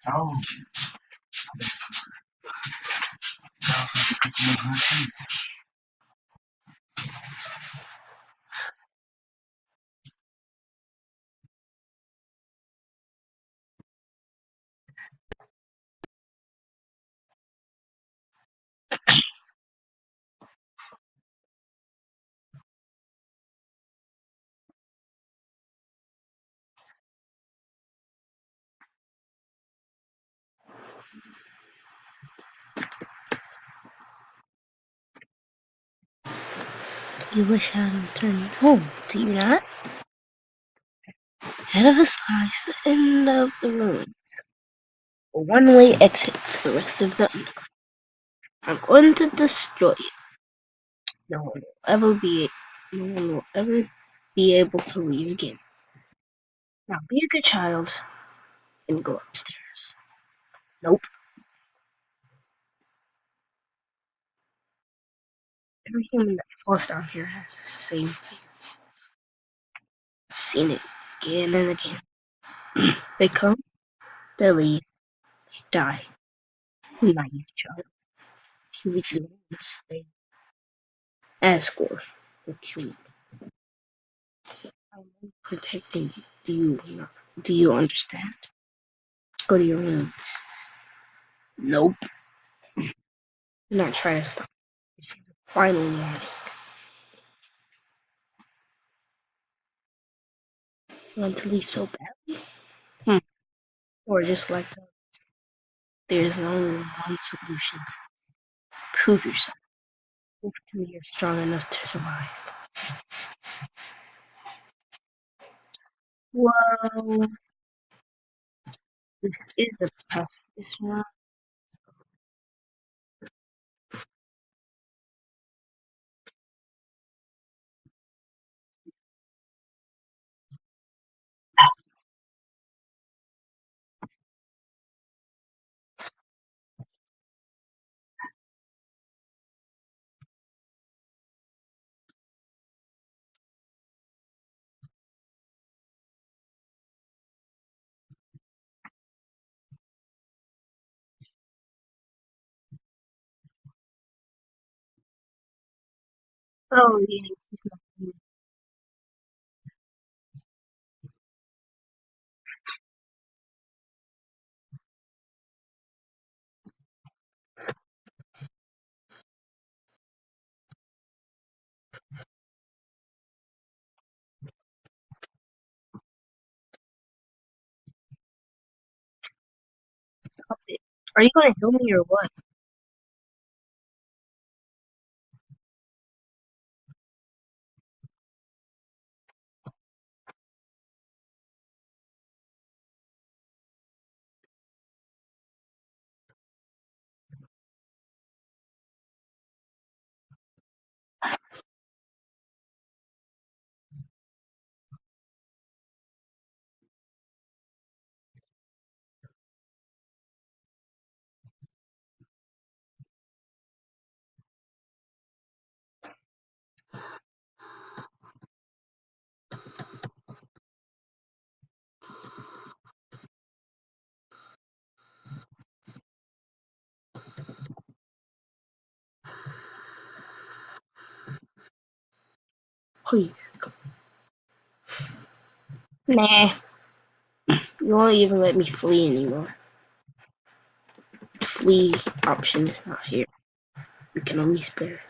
Oh, You wish I had returned home, do you not? Ahead of us lies the end of the ruins, a one-way exit to the rest of the underground. I'm going to destroy it. No one will no one will ever be able to leave again. Now be a good child and go upstairs. Nope. Every human that falls down here has the same thing. I've seen it again and again. They come, they leave, they die. Naive child. You reach the limits they ask for, or kill you. I'm protecting you. Do you understand? Go to your room. Nope. Do not try to stop. This is the final warning. You want to leave so badly? Or just like others. There is only one solution. Prove yourself. Prove to me you're strong enough to survive. Whoa. This is a pacifist one. Oh, yeah, he's not. Stop it. Are you gonna kill me or what? Please. Nah. You won't even let me flee anymore. The flee option is not here. We can only spare.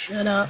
Shut up.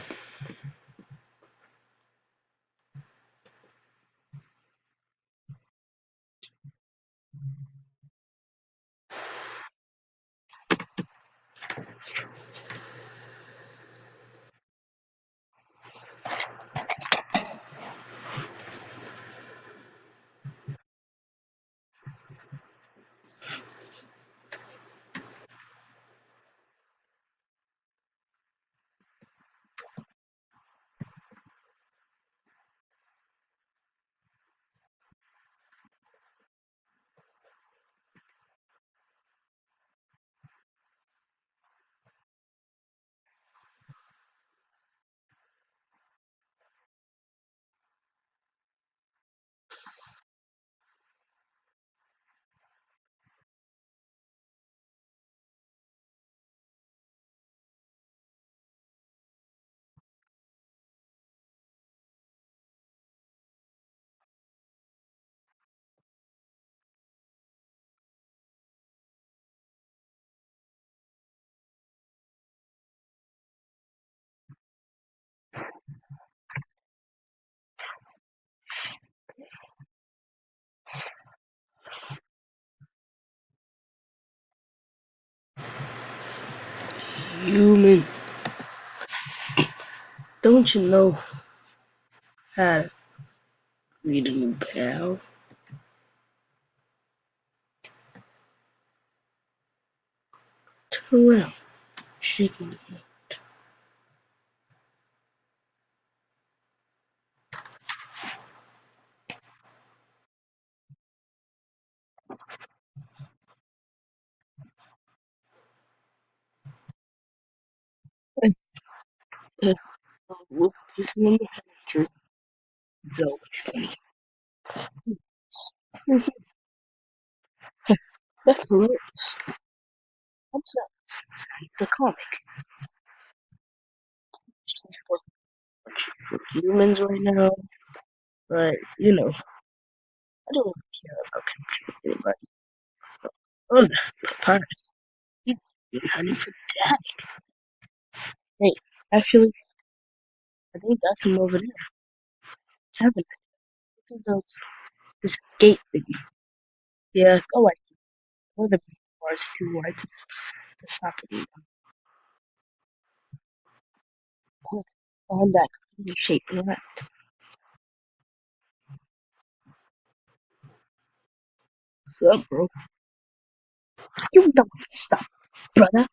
Human. Don't you know how to read a new pal? Turn around. Shaking the hand. Uh, look, this one picture. It's always funny. That's hilarious. I'm sorry. It's the comic. It's for humans right now. But, you know, I don't really care about capturing anybody. Oh, the papyrus. He's been hunting for that. Hey, actually, I think that's him over there. Haven't I? Look at this gate thingy. Yeah, go like it. Or the bar is too wide to stop it. Quick, on that completely shape around. What's up, bro? You don't stop, brother.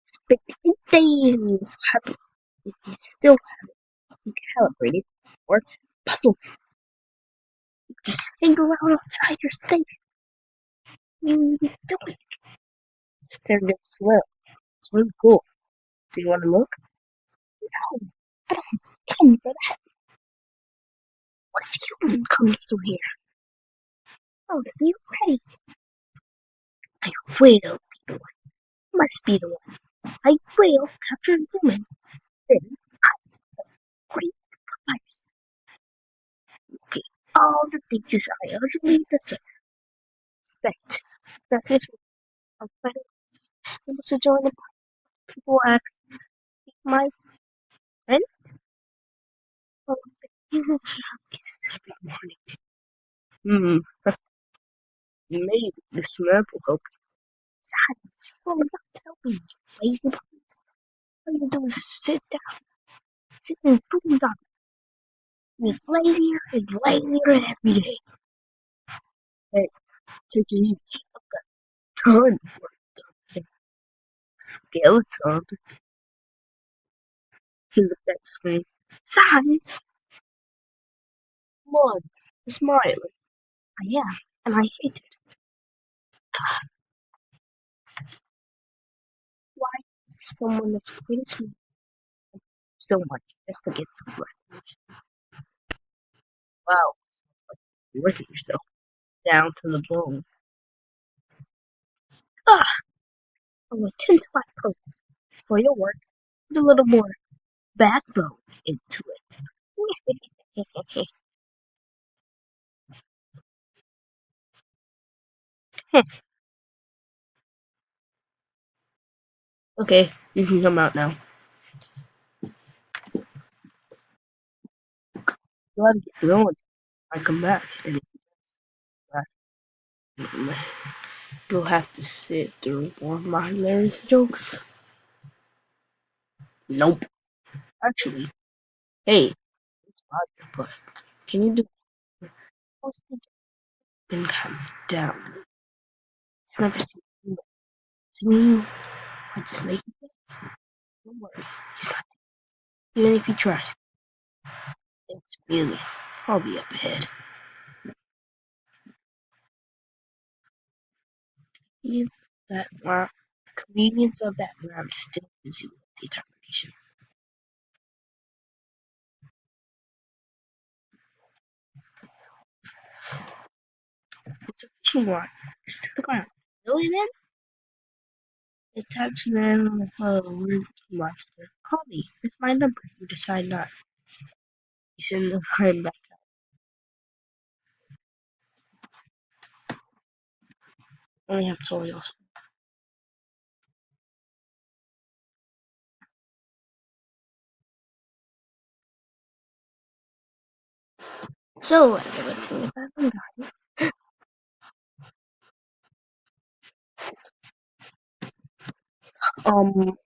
It's been 8 days and you still haven't calibrated or puzzles. Just hang around outside your station. You do it. Staring at this well. It's really cool. Do you want to look? No, I don't have time for that. What if human comes through here? Oh, are you ready? I will be the one. Must be the one. I will capture human. Then great price. Okay, all the things I urgently expect. That's it. I'm finally able to join the people ask my friend. Oh, you will have kisses every morning. Hmm, maybe this map will help. Silence. You will not tell me, you lazy bones. All you do is sit and boondoggle. You get lazier and lazier every day. Hey, take it easy. I've got time for it. Skeleton. He looked at the screen. Silence. Come on. You're smiling. I am, and I hate it. Why someone as great as me so much just to get some recognition? Wow, you're working yourself down to the bone. Ah, I'll attend to my puzzles. As for your work, put a little more backbone into it. Okay, you can come out now. glad to get to know it. I come back, and if you you'll have to sit through more of my hilarious jokes. Nope. Actually, hey, it's fine, but can you do and calm down? It's never too late. You I just make it. Don't worry, he's not. Even if he tries, it's really. I'll be up ahead. He's that wow. The convenience of that ram still gives you determination. It's a fishing rod. Stick the ground. Really, man? Attach them with monster. Call me. It's my number. You decide not. You send the line back. Only have tutorials. So, as I was saying about the um,